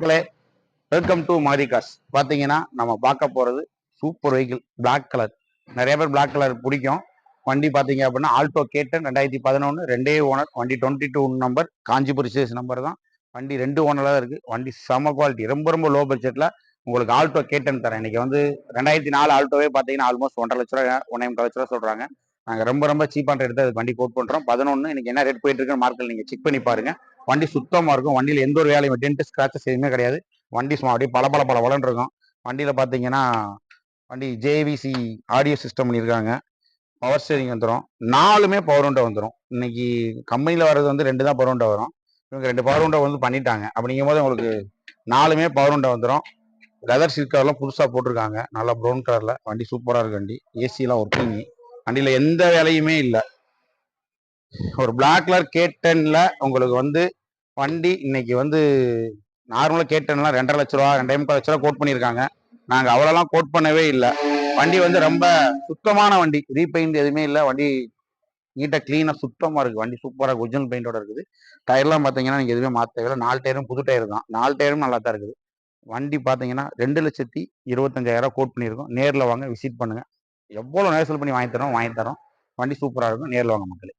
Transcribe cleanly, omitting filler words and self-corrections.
மக்களே, welcome to மாரி cars. பார்த்தீங்கன்னா நம்ம பார்க்க போகிறது சூப்பர் வெஹிக்கிள் பிளாக் கலர். நிறைய பேர் பிளாக் கலர் பிடிக்கும். வண்டி பார்த்தீங்க அப்படின்னா ஆல்டோ கேட்டன் 2011 ரெண்டே ஓனர். வண்டி 22 நம்பர், காஞ்சிபுரம் சேஸ் நம்பர் தான். வண்டி 2 ஓனராக தான் இருக்குது. வண்டி செம குவாலிட்டி, ரொம்ப ரொம்ப லோ பட்ஜெட்டில் உங்களுக்கு ஆல்டோ கேட்டன் தரேன். இன்னைக்கு வந்து 2004 ஆல்டோவே பார்த்தீங்கன்னா ஆல்மோஸ்ட் 1,50,000 1,50,000 சொல்கிறாங்க. நாங்கள் ரொம்ப ரொம்ப சீப்பான ரேட் தான் இது வண்டி கோட் பண்ணுறோம். 11 இன்னைக்கு என்ன ரேட் போயிட்டு இருக்குன்னு மார்க்கெட் நீங்கள் செக் பண்ணி பாருங்க. வண்டி சுத்தமாக இருக்கும். வண்டியில் எந்த ஒரு வேலையும் டென்ட் ஸ்கிராச்சஸ் எதுவுமே கிடையாது. வண்டி சும்மா அப்படியே பல வளன்னு இருக்கும். வண்டியில் பார்த்தீங்கன்னா வண்டி ஜேவிசி ஆடியோ சிஸ்டம் பண்ணியிருக்காங்க. பவர் ஸ்டேரிங் வந்துடும். 4மே பவர் விண்டோ வந்துடும். இன்னைக்கு கம்பெனியில் வர்றது வந்து 2 தான் பவர் விண்டோ வரும். இவங்க 2 பவர் விண்டோ வந்து பண்ணிட்டாங்க. அப்படிங்கும் போது உங்களுக்கு 4மே பவர் விண்டோ வந்துடும். லெதர் சீட் கவர்லாம் புதுசாக போட்டிருக்காங்க, நல்லா ப்ரௌன் கலரில். வண்டி சூப்பராக இருக்கு. வண்டி ஏசிலாம் ஒர்க்கிங். வண்டியில் எந்த வேலையுமே இல்லை. ஒரு பிளாக் கலர் கேட்டன்ல உங்களுக்கு வந்து வண்டி இன்னைக்கு வந்து நார்மலாக கேட்டன்லாம் 2,50,000 2,45,000 கோட் பண்ணியிருக்காங்க. நாங்கள் அவ்வளோலாம் கோட் பண்ணவே இல்லை. வண்டி வந்து ரொம்ப சுத்தமான வண்டி, ரீபெயிண்ட் எதுவுமே இல்லை. வண்டி நீட்டாக க்ளீனாக சுத்தமாக இருக்குது. வண்டி சூப்பராக ஒரிஜினல் பெயிண்டோட இருக்குது. டயர்லாம் பார்த்தீங்கன்னா நீங்கள் எதுவுமே மாற்ற தேவையில்லை. 4 டயரும் புது டயர் தான். 4 டயரும் நல்லா தான் இருக்குது. வண்டி பார்த்தீங்கன்னா 2,25,000 கோட் பண்ணியிருக்கோம். நேரில் வாங்க, விசிட் பண்ணுங்கள். எவ்வளோ நேரம் பண்ணி வாங்கி தரோம். வண்டி சூப்பராக இருக்கும். நேரில் வாங்க மக்களே.